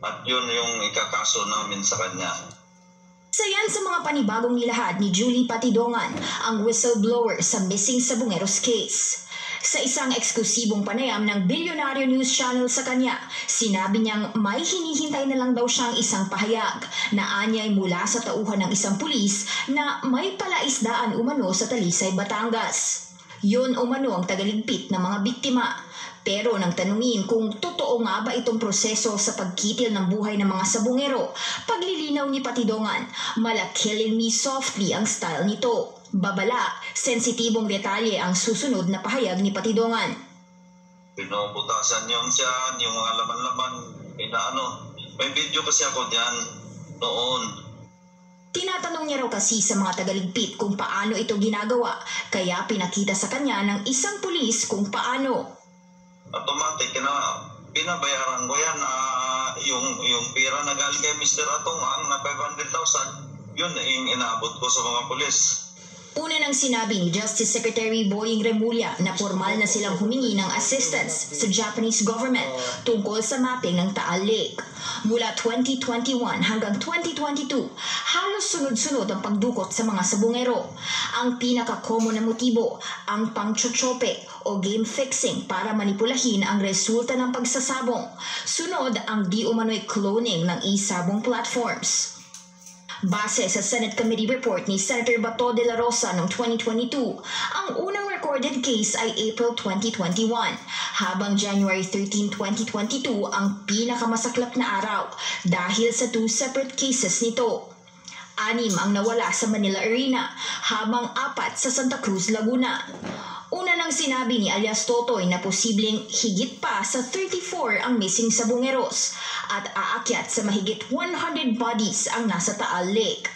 At yun yung ikakaso namin sa kanya. Sayan sa mga panibagong nilahad ni Julie Patidongan, ang whistleblower sa Missing Sabungeros case. Sa isang eksklusibong panayam ng Bilyonaryo News Channel sa kanya, sinabi niyang may hinihintay na lang daw siyang isang pahayag na anyay mula sa tauhan ng isang pulis na may palaisdaan umano sa Talisay, Batangas. Yun umano ang tagaligpit ng mga biktima. Pero nang tanungin kung totoo nga ba itong proseso sa pagkitil ng buhay ng mga sabungero, paglilinaw ni Patidongan, mala killing me softly ang style nito. Babala, sensitibong detalye ang susunod na pahayag ni Patidongan. Pinuputasan yung tiyan, yung mga laman-laman, may video kasi ako diyan noon. Tinatanong niya raw kasi sa mga tagaligpit kung paano ito ginagawa, kaya pinakita sa kanya ng isang pulis kung paano. Automatic na binabayaran ko yan yung pera na galing kay Mr. Atongang na 500,000, yun yung inaabot ko sa mga pulis. Una nang sinabi ni Justice Secretary Boying Remulla na formal na silang humingi ng assistance sa Japanese government tungkol sa mapping ng Taal Lake. Mula 2021 hanggang 2022, halos sunod-sunod ang pagdukot sa mga sabungero. Ang pinaka-common na motibo, ang pangchochope o game fixing para manipulahin ang resulta ng pagsasabong. Sunod ang di umano'y cloning ng e-sabong platforms. Base sa Senate Committee Report ni Senator Bato de la Rosa noong 2022, ang unang recorded case ay April 2021, habang January 13, 2022 ang pinakamasaklap na araw dahil sa 2 separate cases nito. 6 ang nawala sa Manila Arena, habang 4 sa Santa Cruz, Laguna. Una nang sinabi ni alias Totoy na posibleng higit pa sa 34 ang missing sabungeros at aakyat sa mahigit 100 bodies ang nasa Taal Lake.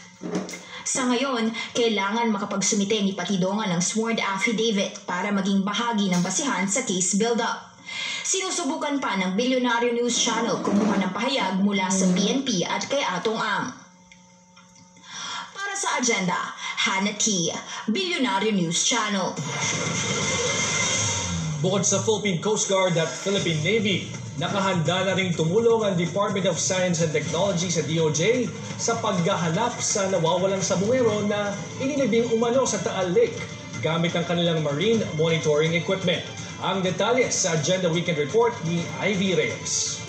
Sa ngayon, kailangan makapagsumite ni Patidongan ng sworn affidavit para maging bahagi ng basihan sa case build-up. Sinusubukan pa ng Bilyonaryo News Channel kumuha ng pahayag mula sa PNP at kay Atong Ang. Para sa agenda, Hannah T., Bilyonaryo News Channel. Bukod sa Philippine Coast Guard at Philippine Navy, nakahanda na ring tumulong ang Department of Science and Technology sa DOJ sa paghahanap sa nawawalang sabungero na inilibing umano sa Taal Lake gamit ang kanilang marine monitoring equipment. Ang detalye sa Agenda Weekend Report ni Ivy Reyes.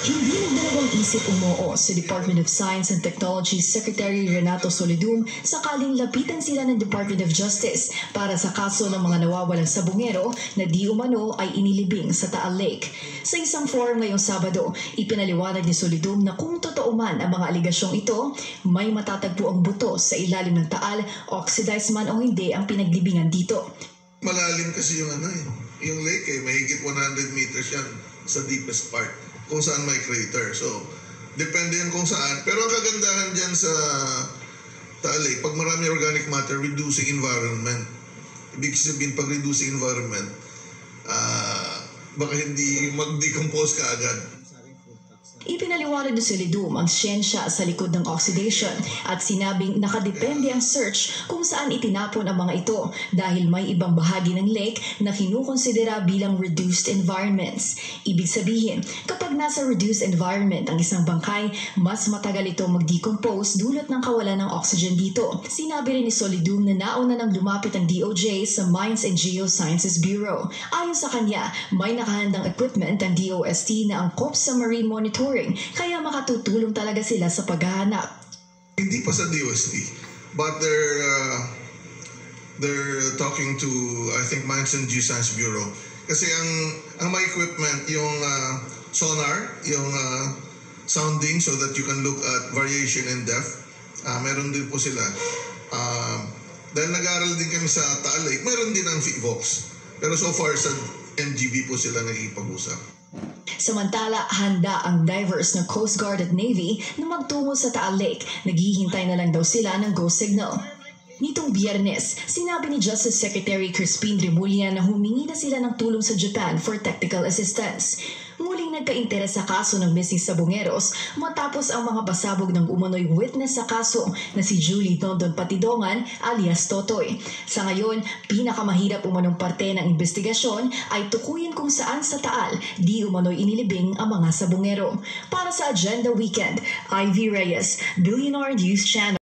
Hindi nagdalawang isip umuo sa Department of Science and Technology Secretary Renato Solidum sakaling lapitan sila ng Department of Justice para sa kaso ng mga nawawalang sabungero na di umano ay inilibing sa Taal Lake. Sa isang forum ngayong Sabado, ipinaliwanag ni Solidum na kung totoo man ang mga aligasyong ito, may matatagpo ang buto sa ilalim ng Taal, oxidized man o hindi ang pinaglibingan dito. Malalim kasi yung lake mahigit 100 meters yan sa deepest part, kung saan may crater. So, depende yan kung saan. Pero ang kagandahan dyan sa Taal Lake, pag marami organic matter, reducing environment. Ibig sabihin, pag reducing environment, baka hindi mag-decompose ka agad. Ipinaliwanag ni Solidum ang siyensya sa likod ng oxidation at sinabing nakadepende ang search kung saan itinapon ang mga ito dahil may ibang bahagi ng lake na kinukonsidera bilang reduced environments. Ibig sabihin, kapag nasa reduced environment ang isang bangkay, mas matagal ito mag-decompose dulot ng kawalan ng oxygen dito. Sinabi rin ni Solidum na nauna nang lumapit ang DOJ sa Mines and Geosciences Bureau. Ayon sa kanya, may nakahandang equipment ang DOST na angkop sa marine monitoring kaya makatutulong talaga sila sa paghahanap. Hindi pa sa DOST, but they're talking to, I think, Mines and Geoscience Bureau. Kasi ang may equipment, yung sonar, yung sounding so that you can look at variation in depth. Meron din po sila. Dahil nag-aaral din kami sa Taal Lake, meron din ang VOX. Pero so far sa MGB po sila nagkikipag-usap. Samantala, handa ang divers ng Coast Guard at Navy na magtungo sa Taal Lake. Naghihintay na lang daw sila ng go signal. Nitong Biyernes, sinabi ni Justice Secretary Crispin Remulla na humingi na sila ng tulong sa Japan for technical assistance. Muling nagka-interes sa kaso ng missing sabongeros matapos ang mga pasabog ng umano'y witness sa kaso na si Julie Dondon Patidongan alias Totoy. Sa ngayon, pinakamahirap umanong parte ng investigasyon ay tukuyin kung saan sa Taal di umano'y inilibing ang mga sabongero. Para sa Agenda Weekend, Ivy Reyes, Billionaire News Channel.